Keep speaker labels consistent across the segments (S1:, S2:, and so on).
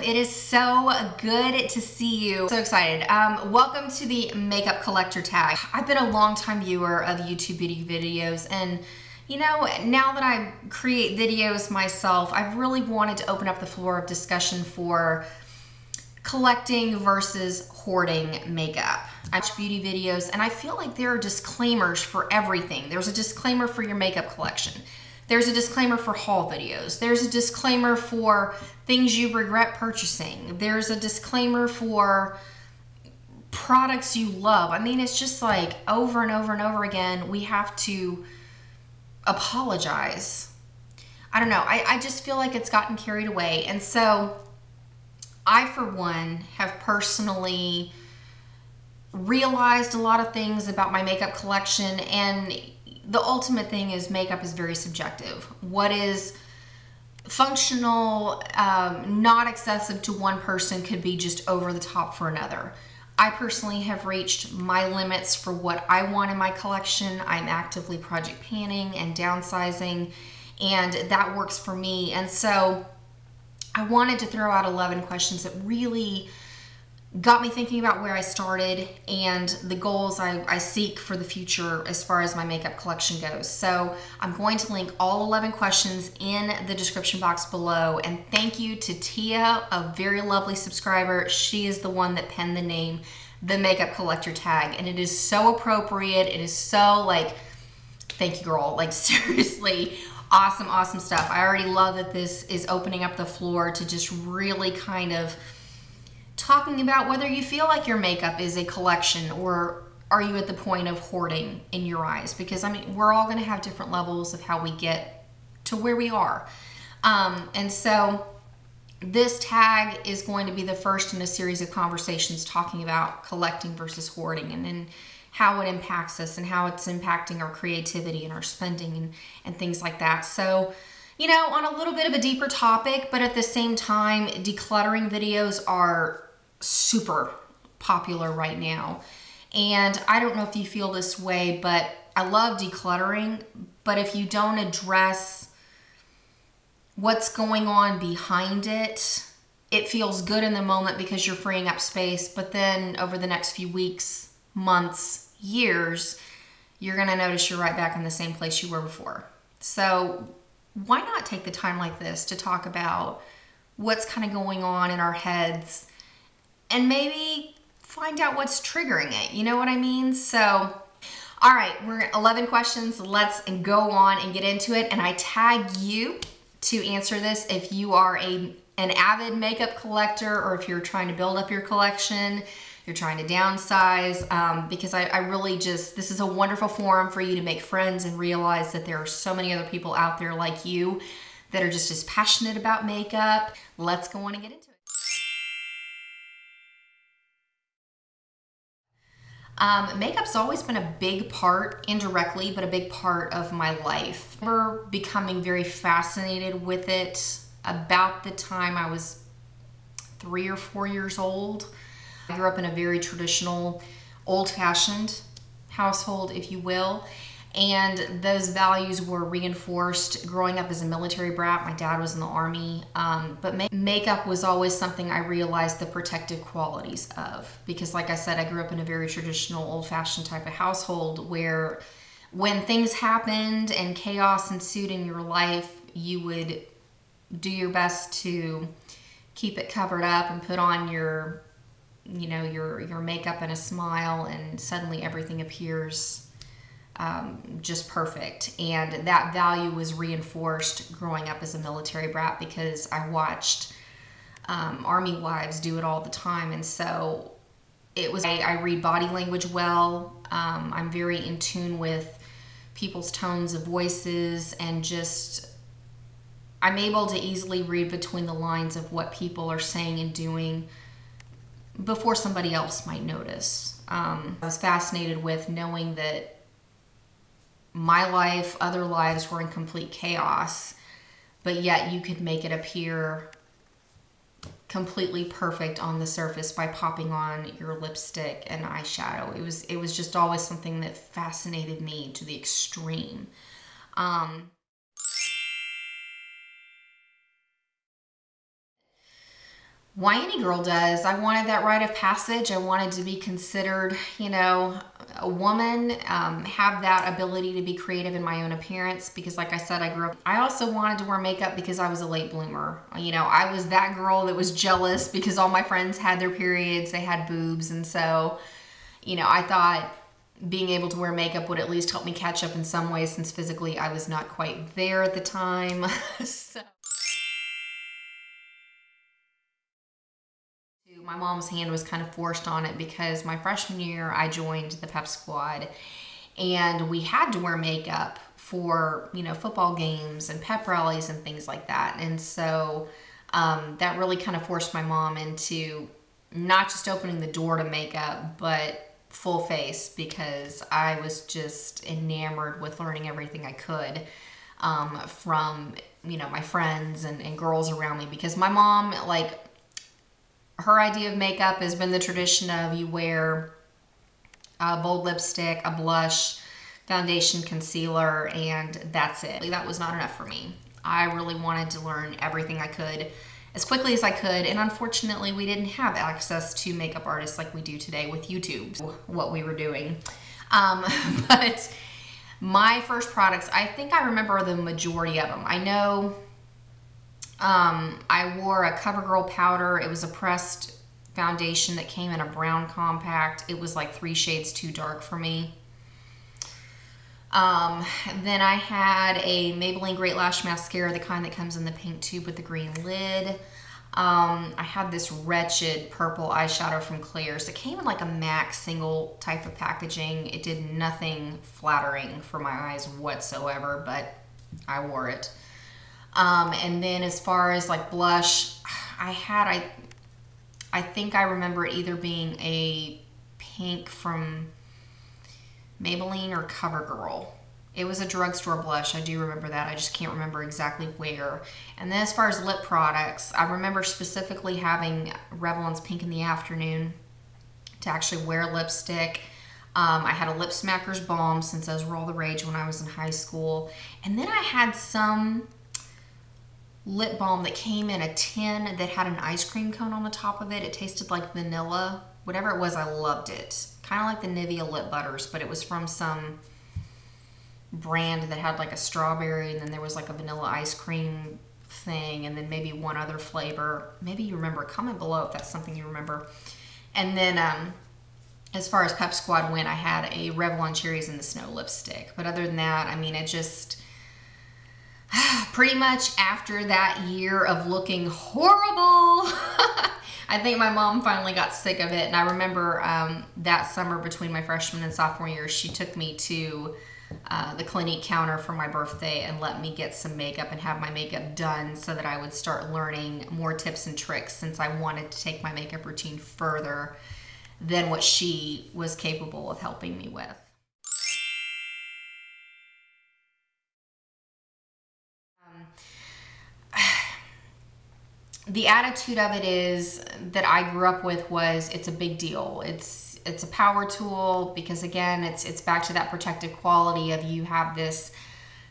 S1: It is so good to see you. So excited. Welcome to the Makeup Collector tag. I've been a long time viewer of YouTube beauty videos, and you know, now that I create videos myself, I've really wanted to open up the floor of discussion for collecting versus hoarding makeup. I watch beauty videos and I feel like there are disclaimers for everything. There's a disclaimer for your makeup collection. There's a disclaimer for haul videos. There's a disclaimer for things you regret purchasing. There's a disclaimer for products you love. I mean, it's just like over and over and over again, we have to apologize. I don't know. I just feel like it's gotten carried away. And so I, for one, have personally realized a lot of things about my makeup collection, and the ultimate thing is makeup is very subjective. What is functional, not excessive to one person could be just over the top for another. I personally have reached my limits for what I want in my collection. I'm actively project panning and downsizing, and that works for me. And so I wanted to throw out 11 questions that really got me thinking about where I started and the goals I seek for the future as far as my makeup collection goes. So I'm going to link all 11 questions in the description box below. And thank you to Tia, a very lovely subscriber. She is the one that penned the name, the Makeup Collector tag. And it is so appropriate. It is so like, thank you, girl. Like, seriously, awesome, awesome stuff. I already love that this is opening up the floor to just really kind of talking about whether you feel like your makeup is a collection or are you at the point of hoarding in your eyes, because I mean, we're all going to have different levels of how we get to where we are. And so this tag is going to be the first in a series of conversations talking about collecting versus hoarding, and then how it impacts us and how it's impacting our creativity and our spending and things like that. So, you know, on a little bit of a deeper topic, but at the same time, decluttering videos are super popular right now. And I don't know if you feel this way, but I love decluttering. But if you don't address what's going on behind it, it feels good in the moment because you're freeing up space. But then over the next few weeks, months, years, you're going to notice you're right back in the same place you were before. So why not take the time like this to talk about what's kind of going on in our heads and maybe find out what's triggering it? You know what I mean? So, all right, we're at 11 questions. Let's go on and get into it. And I tag you to answer this if you are an avid makeup collector, or if you're trying to build up your collection, you're trying to downsize, because I really just, this is a wonderful forum for you to make friends and realize that there are so many other people out there like you that are just as passionate about makeup. Let's go on and get into it. Makeup's always been a big part, indirectly, but a big part of my life. I remember becoming very fascinated with it about the time I was 3 or 4 years old. I grew up in a very traditional, old-fashioned household, if you will, and those values were reinforced growing up as a military brat. My dad was in the Army, but makeup was always something I realized the protective qualities of, because like I said, I grew up in a very traditional, old-fashioned type of household where when things happened and chaos ensued in your life, you would do your best to keep it covered up and put on your, you know, your makeup and a smile, and suddenly everything appears just perfect. And that value was reinforced growing up as a military brat because I watched Army wives do it all the time. And so it was, I read body language well. I'm very in tune with people's tones of voices, and just, I'm able to easily read between the lines of what people are saying and doing before somebody else might notice. I was fascinated with knowing that my life, other lives were in complete chaos, but yet you could make it appear completely perfect on the surface by popping on your lipstick and eyeshadow. It was just always something that fascinated me to the extreme. why any girl does. I wanted that rite of passage. I wanted to be considered, you know, a woman, have that ability to be creative in my own appearance because like I said, I grew up. I also wanted to wear makeup because I was a late bloomer. You know, I was that girl that was jealous because all my friends had their periods, they had boobs, and so, you know, I thought being able to wear makeup would at least help me catch up in some ways since physically I was not quite there at the time. So my mom's hand was kind of forced on it because my freshman year I joined the pep squad and we had to wear makeup for, you know, football games and pep rallies and things like that. And so that really kind of forced my mom into not just opening the door to makeup, but full face, because I was just enamored with learning everything I could from, you know, my friends and girls around me. Because my mom, like, her idea of makeup has been the tradition of you wear a bold lipstick, a blush, foundation, concealer, and that's it. That was not enough for me. I really wanted to learn everything I could as quickly as I could, and unfortunately we didn't have access to makeup artists like we do today with YouTube, what we were doing. But my first products, I think I remember the majority of them. I know I wore a CoverGirl powder. It was a pressed foundation that came in a brown compact. It was like 3 shades too dark for me. Then I had a Maybelline Great Lash Mascara, the kind that comes in the pink tube with the green lid. I had this wretched purple eyeshadow from Claire's. It came in like a MAC single type of packaging. It did nothing flattering for my eyes whatsoever, but I wore it. And then as far as like blush, I think I remember it either being a pink from Maybelline or CoverGirl. It was a drugstore blush. I do remember that. I just can't remember exactly where. And then as far as lip products, I remember specifically having Revlon's Pink in the Afternoon to actually wear lipstick. I had a Lip Smackers Balm since those were all the rage when I was in high school. And then I had some lip balm that came in a tin that had an ice cream cone on the top of it. It tasted like vanilla. Whatever it was, I loved it. Kind of like the Nivea lip butters, but it was from some brand that had like a strawberry, and then there was like a vanilla ice cream thing, and then maybe one other flavor. Maybe you remember. Comment below if that's something you remember. And then as far as Pep Squad went, I had a Revlon Cherries in the Snow lipstick. But other than that, I mean, it just pretty much after that year of looking horrible, I think my mom finally got sick of it. And I remember that summer between my freshman and sophomore year, she took me to the Clinique counter for my birthday and let me get some makeup and have my makeup done so that I would start learning more tips and tricks, since I wanted to take my makeup routine further than what she was capable of helping me with. The attitude of it is that I grew up with was it's a big deal. It's a power tool, because again, it's back to that protective quality of you have this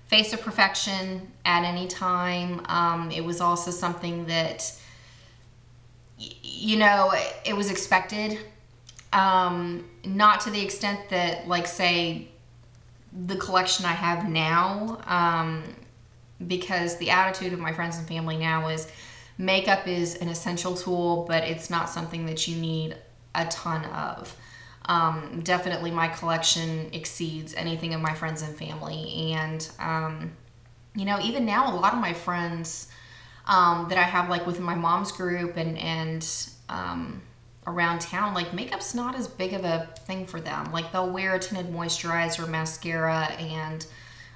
S1: face of perfection at any time. It was also something that, you know, it was expected. Not to the extent that, like, say, the collection I have now, because the attitude of my friends and family now is makeup is an essential tool, but it's not something that you need a ton of. Definitely my collection exceeds anything of my friends and family. And, you know, even now, a lot of my friends that I have, like, within my mom's group and around town, like, makeup's not as big of a thing for them. Like, they'll wear a tinted moisturizer, mascara, and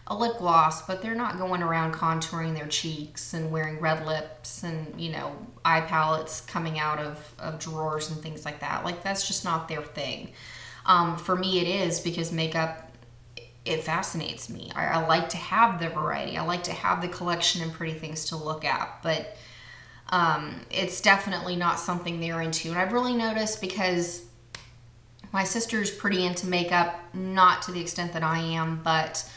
S1: a lip gloss, but they're not going around contouring their cheeks and wearing red lips and, you know, eye palettes coming out of drawers and things like that. Like, that's just not their thing. For me, it is, because makeup, it fascinates me. I like to have the variety. I like to have the collection and pretty things to look at, but it's definitely not something they're into. And I've really noticed, because my sister's pretty into makeup, not to the extent that I am, but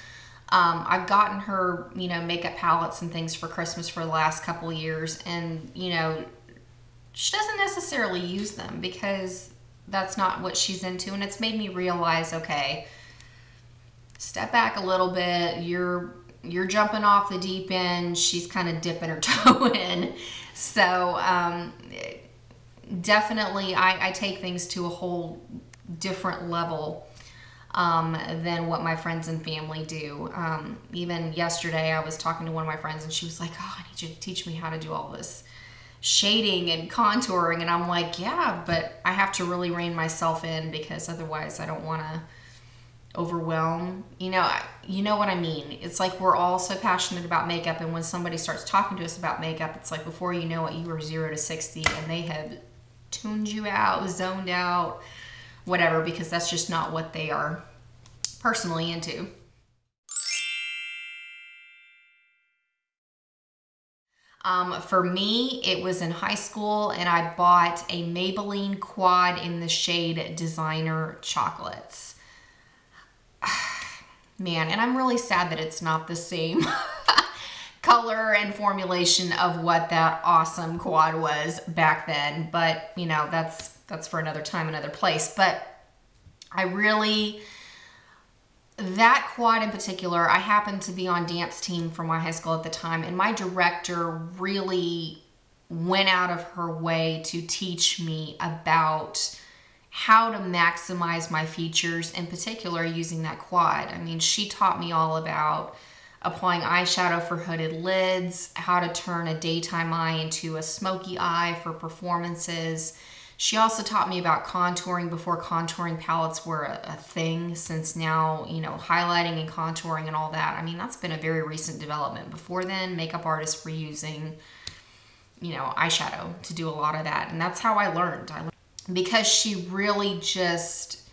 S1: I've gotten her, you know, makeup palettes and things for Christmas for the last couple of years, and, you know, she doesn't necessarily use them because that's not what she's into. And it's made me realize, okay, step back a little bit. You're jumping off the deep end. She's kind of dipping her toe in. So definitely I take things to a whole different level than what my friends and family do. Even yesterday I was talking to one of my friends and she was like, oh, I need you to teach me how to do all this shading and contouring. And I'm like, yeah, but I have to really rein myself in because otherwise I don't want to overwhelm. You know what I mean? It's like we're all so passionate about makeup, and when somebody starts talking to us about makeup, it's like before you know it, you are 0 to 60 and they have tuned you out, zoned out, whatever, because that's just not what they are personally into. For me, it was in high school and I bought a Maybelline quad in the shade Designer Chocolates. Man, and I'm really sad that it's not the same color and formulation of what that awesome quad was back then. But, you know, that's for another time, another place. But I really, that quad in particular, I happened to be on dance team for my high school at the time, and my director really went out of her way to teach me about how to maximize my features, in particular using that quad. I mean, she taught me all about applying eyeshadow for hooded lids, how to turn a daytime eye into a smoky eye for performances. She also taught me about contouring before contouring palettes were a thing, since now, you know, highlighting and contouring and all that. I mean, that's been a very recent development. Before then, makeup artists were using, you know, eyeshadow to do a lot of that. And that's how I learned. Because she really just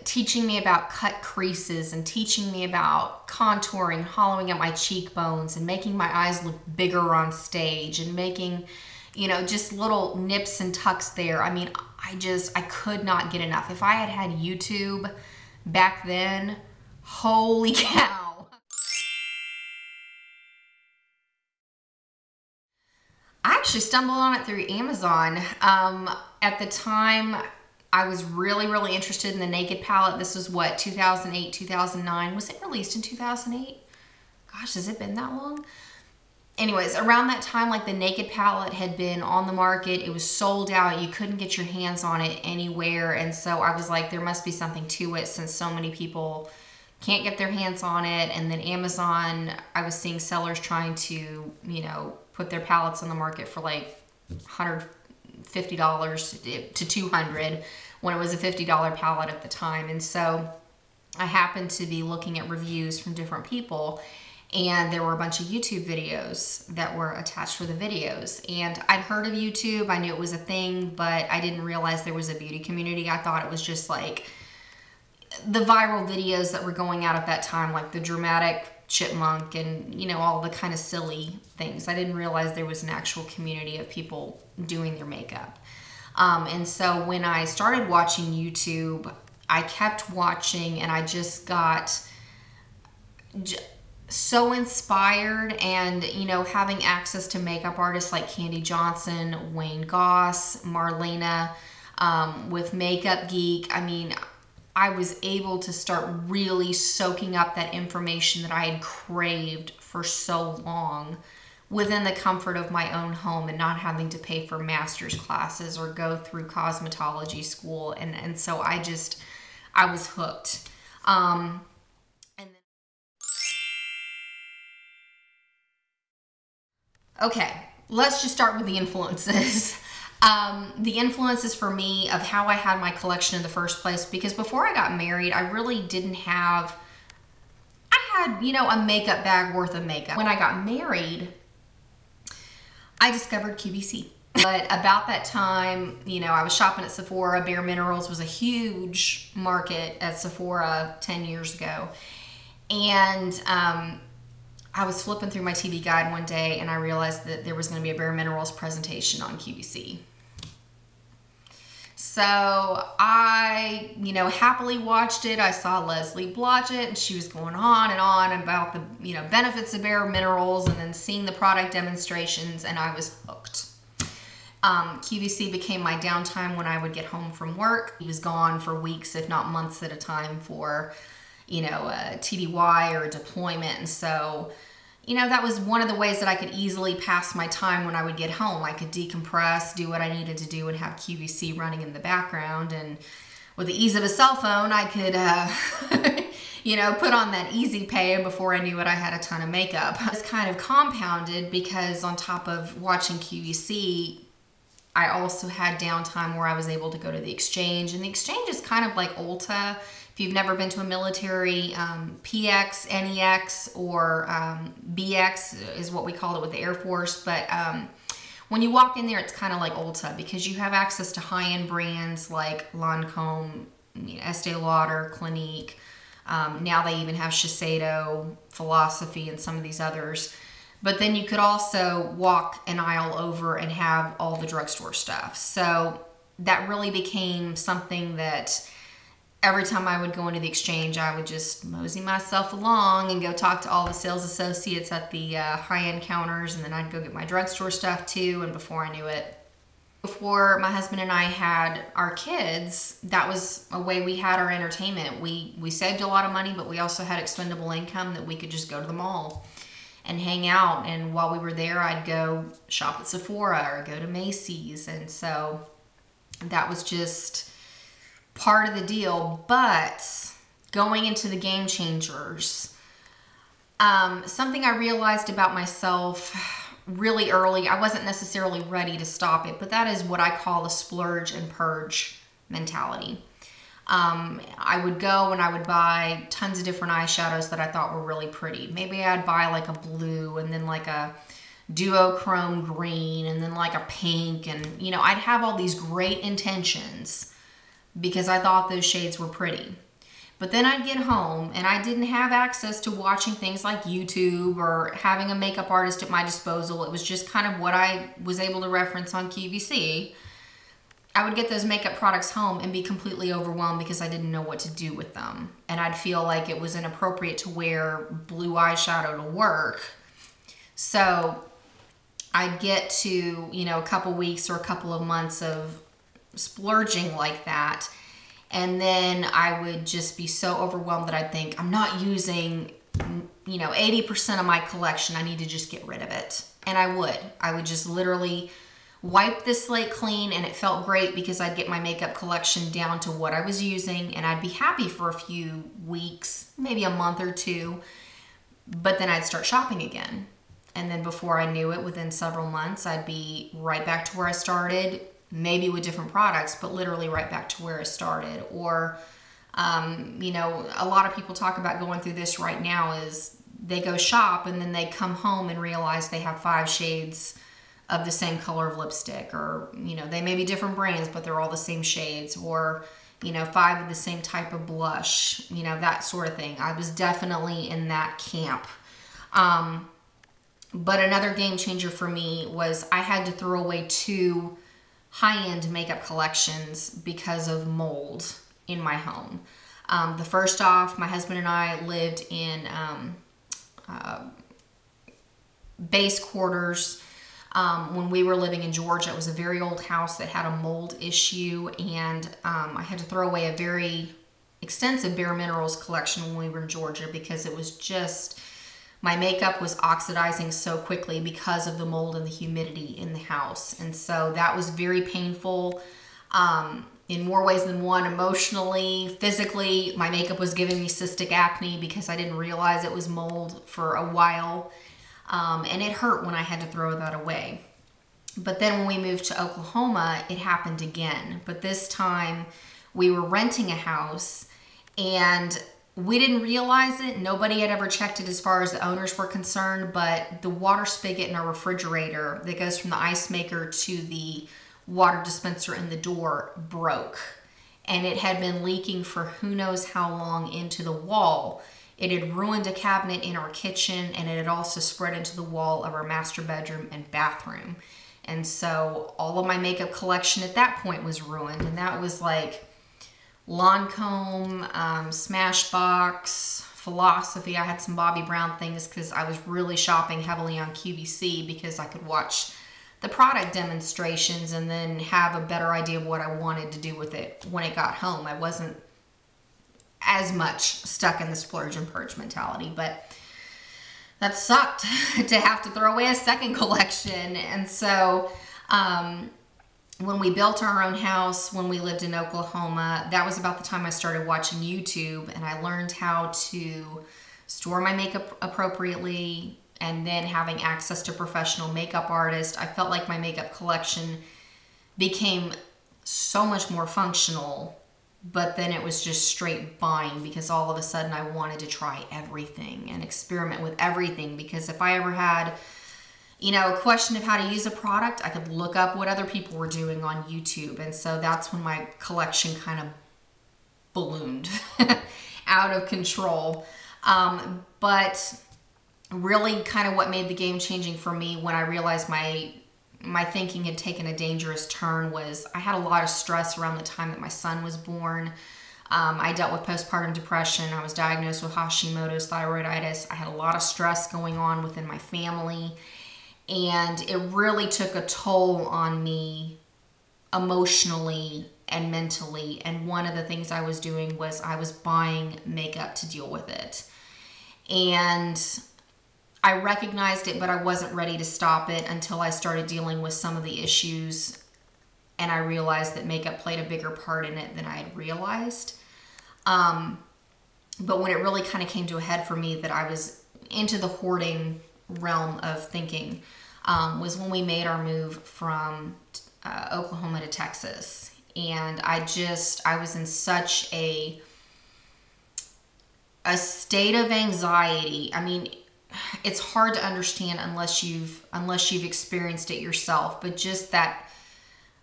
S1: teaching me about cut creases and teaching me about contouring, hollowing out my cheekbones and making my eyes look bigger on stage and making, you know, just little nips and tucks there. I mean, I could not get enough. If I had had YouTube back then, holy cow. I actually stumbled on it through Amazon. At the time, I was really, really interested in the Naked palette. This was what, 2008, 2009? Was it released in 2008? Gosh, has it been that long? Anyways, around that time, like the Naked palette had been on the market. It was sold out. You couldn't get your hands on it anywhere. And so I was like, there must be something to it since so many people can't get their hands on it. And then Amazon, I was seeing sellers trying to, you know, put their palettes on the market for like $150 to $200 when it was a $50 palette at the time. And so I happened to be looking at reviews from different people, and there were a bunch of YouTube videos that were attached with the videos. And I'd heard of YouTube, I knew it was a thing, but I didn't realize there was a beauty community. I thought it was just like the viral videos that were going out at that time, like the dramatic chipmunk and, you know, all the kind of silly things. I didn't realize there was an actual community of people doing their makeup. And so when I started watching YouTube, I kept watching, and I just got so inspired. And, you know, having access to makeup artists like Candy Johnson, Wayne Goss, Marlena, with Makeup Geek, I mean, I was able to start really soaking up that information that I had craved for so long within the comfort of my own home, and not having to pay for master's classes or go through cosmetology school. And so I was hooked. And then, okay, let's just start with the influences. The influences for me of how I had my collection in the first place, because before I got married, I really didn't have, I had, you know, a makeup bag worth of makeup. When I got married, I discovered QVC. But about that time, you know, I was shopping at Sephora. Bare Minerals was a huge market at Sephora 10 years ago. And I was flipping through my TV guide one day, and I realized that there was going to be a Bare Minerals presentation on QVC. So I, you know, happily watched it. I saw Leslie Blodgett, and she was going on and on about the, you know, benefits of Bare Minerals, and then seeing the product demonstrations, and I was hooked. QVC became my downtime when I would get home from work. He was gone for weeks, if not months at a time for, a TDY or a deployment. And so, that was one of the ways that I could easily pass my time when I would get home. I could decompress, do what I needed to do, and have QVC running in the background. And with the ease of a cell phone, I could, put on that easy pay, and before I knew it, I had a ton of makeup. It's kind of compounded because on top of watching QVC, I also had downtime where I was able to go to the exchange. And the exchange is kind of like Ulta. If you've never been to a military, PX, NEX, or BX is what we called it with the Air Force. But when you walk in there, it's kind of like Ulta because you have access to high-end brands like Lancome, Estee Lauder, Clinique. Now they even have Shiseido, Philosophy, and some of these others. But then you could also walk an aisle over and have all the drugstore stuff. So that really became something that every time I would go into the exchange, I would just mosey myself along and go talk to all the sales associates at the high-end counters, and then I'd go get my drugstore stuff too. And before I knew it, before my husband and I had our kids, that was a way we had our entertainment. We saved a lot of money, but we also had expendable income that we could just go to the mall and hang out. And while we were there, I'd go shop at Sephora or go to Macy's. And so that was just part of the deal. But going into the game changers, something I realized about myself really early, I wasn't necessarily ready to stop it, but that is what I call the splurge and purge mentality. I would go and I would buy tons of different eyeshadows that I thought were really pretty. Maybe I'd buy like a blue and then like a duochrome green and then like a pink, and I'd have all these great intentions because I thought those shades were pretty. But then I'd get home and I didn't have access to watching things like YouTube or having a makeup artist at my disposal. It was just kind of what I was able to reference on QVC. I would get those makeup products home and be completely overwhelmed because I didn't know what to do with them. And I'd feel like it was inappropriate to wear blue eyeshadow to work. So I'd get to, a couple weeks or a couple of months of splurging like that. And then I would just be so overwhelmed that I'd think, I'm not using, 80% of my collection. I need to just get rid of it. And I would just literally wipe the slate clean, and it felt great because I'd get my makeup collection down to what I was using, and I'd be happy for a few weeks, maybe a month or two, but then I'd start shopping again. And then before I knew it, within several months, I'd be right back to where I started, maybe with different products, but literally right back to where I started. Or, a lot of people talk about going through this right now is they go shop and then they come home and realize they have 5 shades of the same color of lipstick, or, they may be different brands, but they're all the same shades, or, 5 of the same type of blush, that sort of thing. I was definitely in that camp. But another game changer for me was I had to throw away 2 high-end makeup collections because of mold in my home. The first off, my husband and I lived in base quarters. When we were living in Georgia, it was a very old house that had a mold issue, and I had to throw away a very extensive Bare Minerals collection when we were in Georgia because it was just, my makeup was oxidizing so quickly because of the mold and the humidity in the house. And so that was very painful in more ways than one. Emotionally, physically, my makeup was giving me cystic acne because I didn't realize it was mold for a while. And it hurt when I had to throw that away. But then when we moved to Oklahoma, it happened again. But this time we were renting a house and we didn't realize it. Nobody had ever checked it as far as the owners were concerned, but the water spigot in our refrigerator that goes from the ice maker to the water dispenser in the door broke. And it had been leaking for who knows how long into the wall. It had ruined a cabinet in our kitchen, and it had also spread into the wall of our master bedroom and bathroom. And so all of my makeup collection at that point was ruined. And that was like Lancome, Smashbox, Philosophy. I had some Bobbi Brown things because I was really shopping heavily on QVC because I could watch the product demonstrations and then have a better idea of what I wanted to do with it when it got home. I wasn't as much stuck in the splurge and purge mentality, but that sucked to have to throw away a second collection. And so when we built our own house, when we lived in Oklahoma, that was about the time I started watching YouTube, and I learned how to store my makeup appropriately, and then having access to professional makeup artists. I felt like my makeup collection became so much more functional, but then it was just straight buying, because all of a sudden I wanted to try everything and experiment with everything. Because if I ever had, you know, a question of how to use a product, I could look up what other people were doing on YouTube. And so that's when my collection kind of ballooned out of control. But really kind of what made the game changing for me when I realized my thinking had taken a dangerous turn was I had a lot of stress around the time that my son was born. I dealt with postpartum depression. I was diagnosed with Hashimoto's thyroiditis. I had a lot of stress going on within my family, and it really took a toll on me emotionally and mentally. And one of the things I was doing was I was buying makeup to deal with it. And I recognized it, but I wasn't ready to stop it until I started dealing with some of the issues, and I realized that makeup played a bigger part in it than I had realized. But when it really kind of came to a head for me that I was into the hoarding realm of thinking was when we made our move from Oklahoma to Texas. And I was in such a state of anxiety. I mean, it's hard to understand unless you've experienced it yourself, but just that,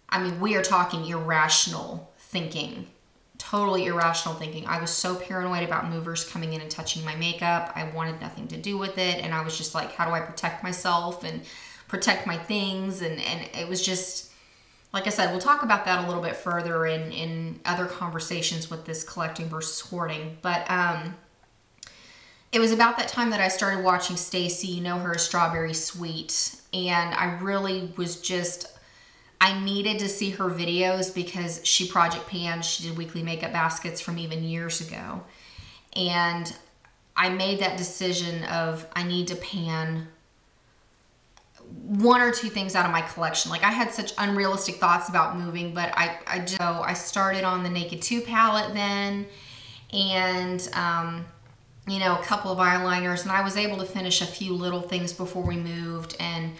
S1: I mean, we are talking irrational thinking, totally irrational thinking. I was so paranoid about movers coming in and touching my makeup. I wanted nothing to do with it. And I was just like, how do I protect myself and protect my things? And it was just, like I said, we'll talk about that a little bit further in other conversations with this collecting versus hoarding. But, it was about that time that I started watching Stacy, you know her, Strawberry Sweet, and I really was I needed to see her videos because she project panned. She did weekly makeup baskets from even years ago. And I made that decision of I need to pan one or two things out of my collection. Like, I had such unrealistic thoughts about moving, but I started on the Naked 2 palette then, and you know, a couple of eyeliners, and I was able to finish a few little things before we moved. And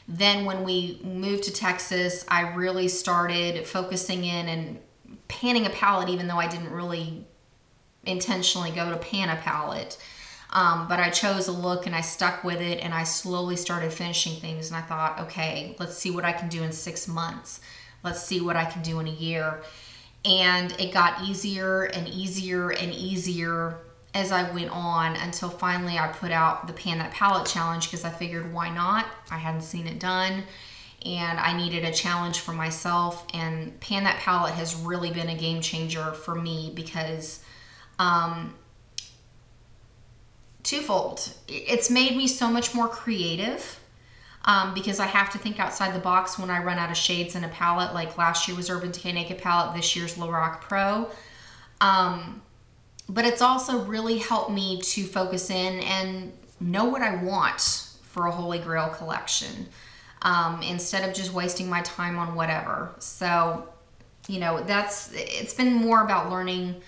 S1: then when we moved to Texas, I really started focusing in and panning a palette, even though I didn't really intentionally go to pan a palette. But I chose a look and I stuck with it, and I slowly started finishing things. And I thought, okay, let's see what I can do in 6 months. Let's see what I can do in a year. And it got easier and easier and easier as I went on, until finally I put out the Pan That Palette challenge, because I figured, why not? I hadn't seen it done, and I needed a challenge for myself. And Pan That Palette has really been a game changer for me, because twofold. It's made me so much more creative, because I have to think outside the box when I run out of shades in a palette. Like last year was Urban Decay Naked Palette, this year's Lorac Pro. But it's also really helped me to focus in and know what I want for a Holy Grail collection, instead of just wasting my time on whatever. So, you know, it's been more about learning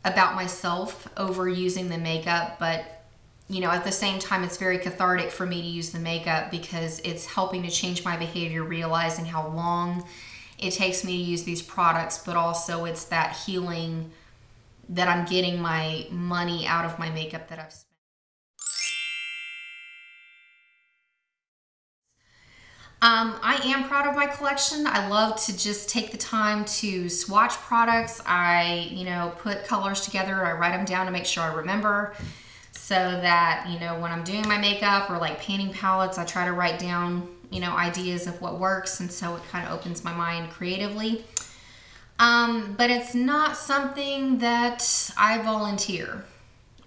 S1: about myself over using the makeup, but, you know, at the same time, it's very cathartic for me to use the makeup, because it's helping to change my behavior, realizing how long it takes me to use these products, but also it's that healing that I'm getting my money out of my makeup that I've spent. I am proud of my collection. I love to just take the time to swatch products. I, you know, put colors together. I write them down to make sure I remember, so that, you know, when I'm doing my makeup or like painting palettes, I try to write down, you know, ideas of what works, and so it kind of opens my mind creatively. But it's not something that I volunteer.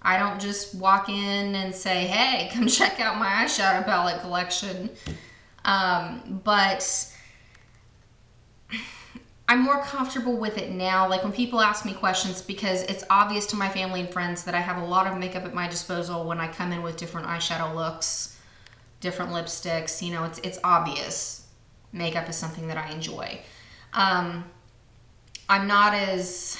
S1: I don't just walk in and say, hey, come check out my eyeshadow palette collection. But I'm more comfortable with it now. Like when people ask me questions, because it's obvious to my family and friends that I have a lot of makeup at my disposal when I come in with different eyeshadow looks, different lipsticks, you know, it's obvious. Makeup is something that I enjoy. I'm not as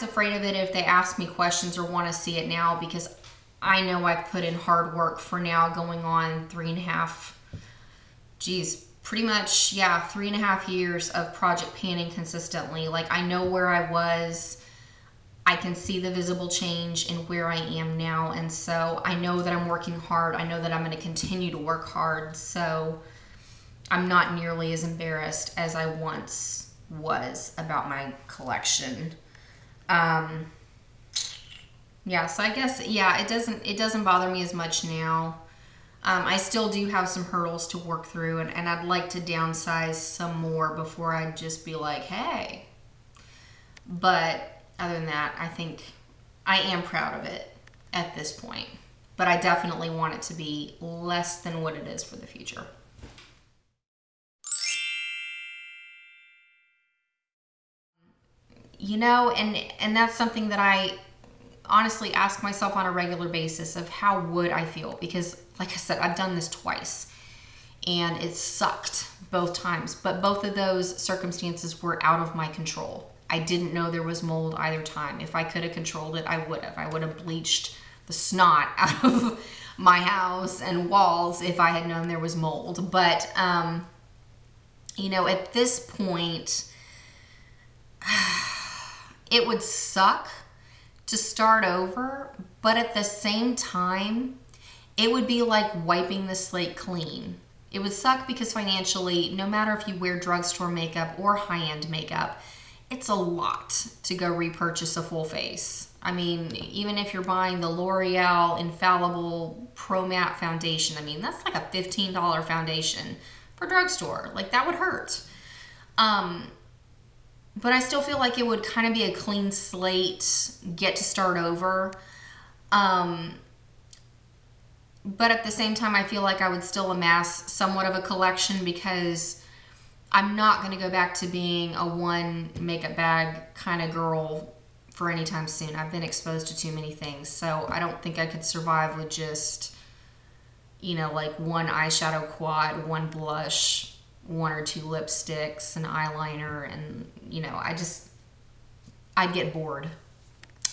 S1: afraid of it if they ask me questions or want to see it now, because I know I've put in hard work for now going on 3.5, pretty much, yeah, 3.5 years of project panning consistently. Like I know where I was. I can see the visible change in where I am now. And so I know that I'm working hard. I know that I'm going to continue to work hard. So I'm not nearly as embarrassed as I once was about my collection. Yeah, so I guess, yeah, it doesn't bother me as much now. I still do have some hurdles to work through, and I'd like to downsize some more before I'd just be like, hey. But other than that, I think I am proud of it at this point. But I definitely want it to be less than what it is for the future. You know, and that's something that I honestly ask myself on a regular basis of how would I feel? Because like I said, I've done this twice and it sucked both times, but both of those circumstances were out of my control. I didn't know there was mold either time. If I could have controlled it, I would have. I would have bleached the snot out of my house and walls if I had known there was mold. But, you know, at this point, it would suck to start over, but at the same time, it would be like wiping the slate clean. It would suck because financially, no matter if you wear drugstore makeup or high-end makeup, it's a lot to go repurchase a full face. I mean, even if you're buying the L'Oreal Infallible Pro Matte foundation, I mean, that's like a $15 foundation for drugstore. Like, that would hurt. But I still feel like it would kind of be a clean slate, get to start over. But at the same time, I feel like I would still amass somewhat of a collection because I'm not going to go back to being a one makeup bag kind of girl for any time soon. I've been exposed to too many things. So I don't think I could survive with just, you know, like one eyeshadow quad, one blush, one or two lipsticks, an eyeliner, and, you know, I'd get bored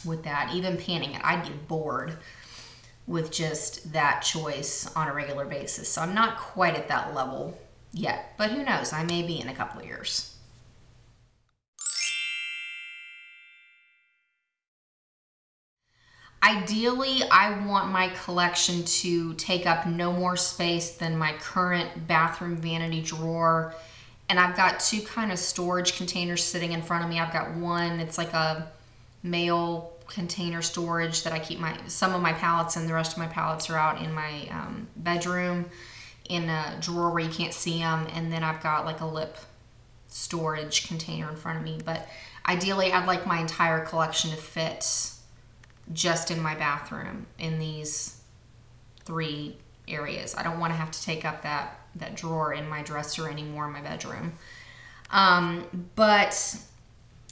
S1: with that. Even panning it, I'd get bored with just that choice on a regular basis. So I'm not quite at that level yet, but who knows? I may be in a couple of years. Ideally, I want my collection to take up no more space than my current bathroom vanity drawer. And I've got two kind of storage containers sitting in front of me. I've got one, it's like a male container storage that I keep some of my palettes, and the rest of my palettes are out in my bedroom in a drawer where you can't see them. And then I've got like a lip storage container in front of me. But ideally, I'd like my entire collection to fit just in my bathroom in these 3 areas. I don't want to have to take up that drawer in my dresser anymore in my bedroom. But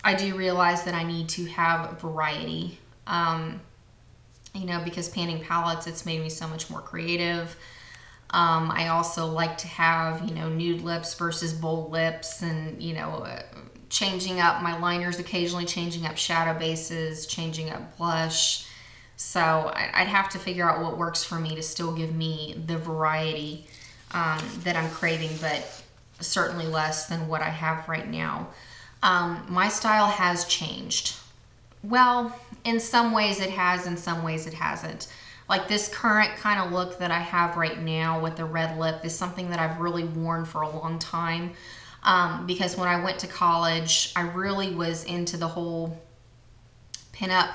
S1: I do realize that I need to have variety, you know, because panning palettes, it's made me so much more creative. I also like to have, you know, nude lips versus bold lips, and, you know, changing up my liners occasionally, changing up shadow bases, changing up blush. So I'd have to figure out what works for me to still give me the variety that I'm craving, but certainly less than what I have right now. My style has changed. Well, in some ways it has, in some ways it hasn't. Like this current kind of look that I have right now with the red lip is something that I've really worn for a long time. Because when I went to college, I really was into the whole pinup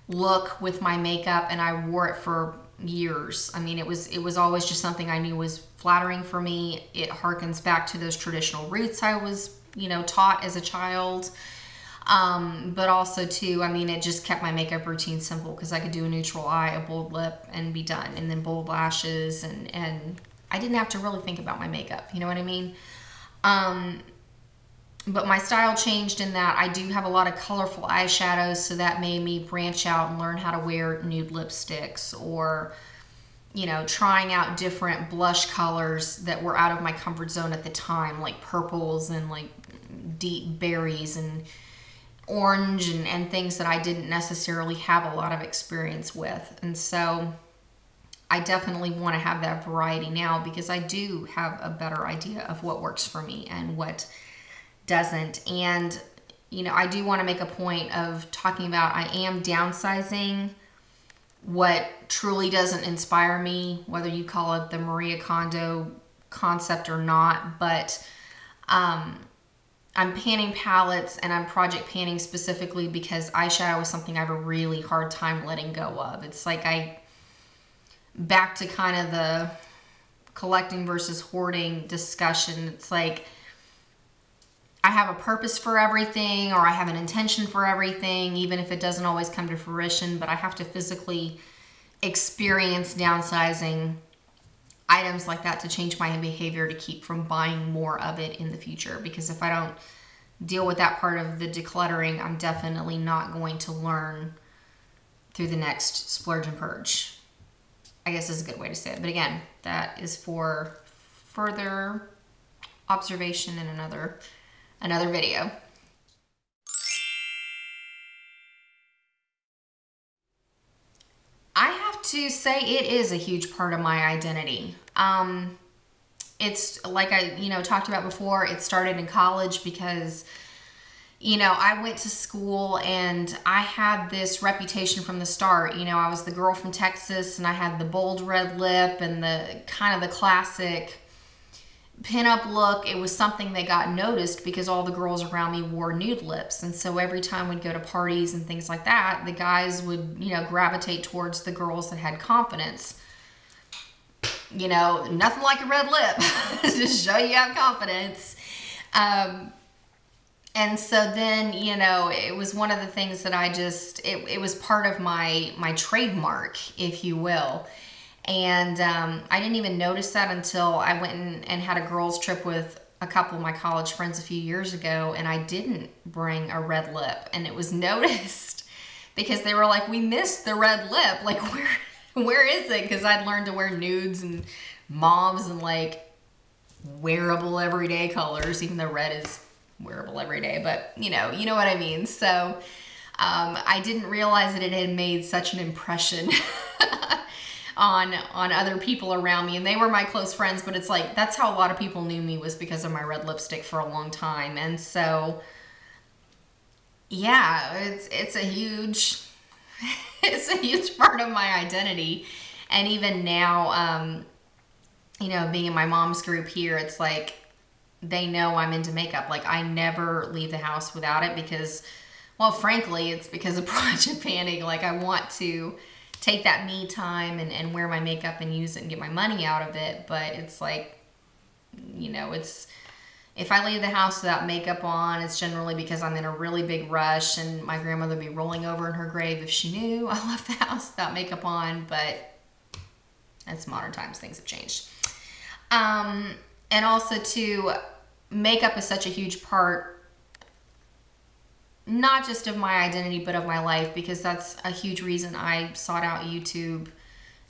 S1: look with my makeup, and I wore it for years. I mean, it was always just something I knew was flattering for me. It harkens back to those traditional roots I was, you know, taught as a child. But also too, I mean, it just kept my makeup routine simple because I could do a neutral eye, a bold lip, and be done. And then bold lashes and I didn't have to really think about my makeup. You know what I mean? But my style changed in that I do have a lot of colorful eyeshadows, so that made me branch out and learn how to wear nude lipsticks, or, you know, trying out different blush colors that were out of my comfort zone at the time, like purples and like deep berries and orange and things that I didn't necessarily have a lot of experience with. And so I definitely want to have that variety now, because I do have a better idea of what works for me and what doesn't. And, you know, I do want to make a point of talking about, I am downsizing what truly doesn't inspire me, whether you call it the Maria Kondo concept or not. But I'm panning palettes, and I'm project panning specifically because eyeshadow is something I have a really hard time letting go of. It's like back to kind of the collecting versus hoarding discussion. It's like I have a purpose for everything, or I have an intention for everything, even if it doesn't always come to fruition, but I have to physically experience downsizing items like that to change my behavior, to keep from buying more of it in the future. Because if I don't deal with that part of the decluttering, I'm definitely not going to learn through the next splurge and purge, I guess is a good way to say it. But again, that is for further observation in another video. I have to say it is a huge part of my identity. It's like I, talked about before, it started in college because, I went to school and I had this reputation from the start. I was the girl from Texas, and I had the bold red lip and the kind of the classic pinup look. It was something that got noticed because all the girls around me wore nude lips. And so every time we'd go to parties and things like that, the guys would, gravitate towards the girls that had confidence. Nothing like a red lip to show you have confidence. And so then, it was one of the things that it was part of my trademark, if you will. And I didn't even notice that until I went and had a girls trip with a couple of my college friends a few years ago, and I didn't bring a red lip, and it was noticed because they were like, we missed the red lip. Like, where is it? Because I'd learned to wear nudes and mauves and like wearable everyday colors, even though red is wearable every day, but you know what I mean. So I didn't realize that it had made such an impression on other people around me, and they were my close friends, but it's like that's how a lot of people knew me, was because of my red lipstick for a long time. And so yeah, it's a huge it's a huge part of my identity. And even now, being in my mom's group here, it's like they know I'm into makeup. Like, I never leave the house without it because, well, frankly, it's because of project panning. Like, I want to take that me time and wear my makeup and use it and get my money out of it. But it's like, if I leave the house without makeup on, it's generally because I'm in a really big rush, and my grandmother would be rolling over in her grave if she knew I left the house without makeup on. But that's modern times, things have changed. And also too, makeup is such a huge part, not just of my identity, but of my life, because that's a huge reason I sought out YouTube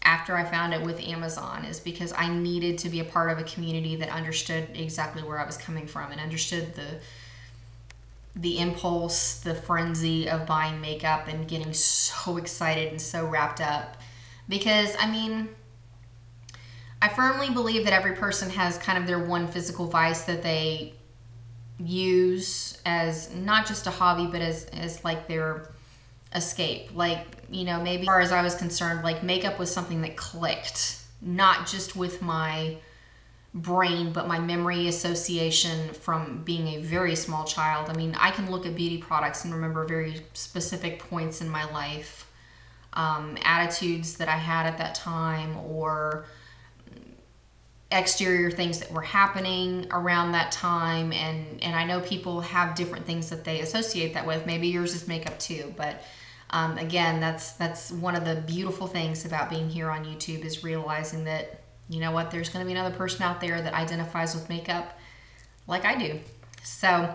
S1: after I found it with Amazon, is because I needed to be a part of a community that understood exactly where I was coming from and understood the impulse, the frenzy of buying makeup and getting so excited and so wrapped up. Because, I firmly believe that every person has kind of their one physical vice that they use as not just a hobby, but as like their escape. Like, maybe as far as I was concerned, like makeup was something that clicked, not just with my brain, but my memory association from being a very small child. I can look at beauty products and remember very specific points in my life, attitudes that I had at that time, or exterior things that were happening around that time. And I know people have different things that they associate that with. Maybe yours is makeup too, but again, that's one of the beautiful things about being here on YouTube, is realizing that you know what, there's going to be another person out there that identifies with makeup like I do. So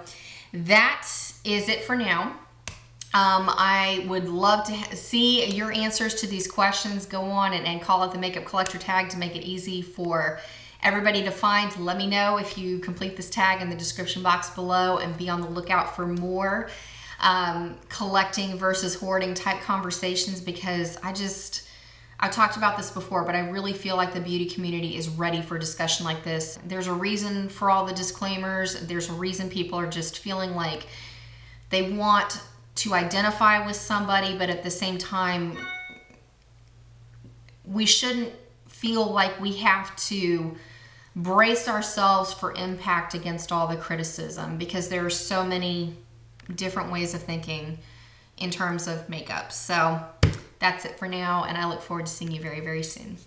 S1: that is it for now. I would love to see your answers to these questions. Go on and call it the Makeup Collector tag to make it easy for everybody to find. Let me know if you complete this tag in the description box below, and be on the lookout for more collecting versus hoarding type conversations, because I talked about this before, but I really feel like the beauty community is ready for a discussion like this. There's a reason for all the disclaimers. There's a reason people are just feeling like they want to identify with somebody, but at the same time, we shouldn't feel like we have to brace ourselves for impact against all the criticism, because there are so many different ways of thinking in terms of makeup. So that's it for now, and I look forward to seeing you very, very soon.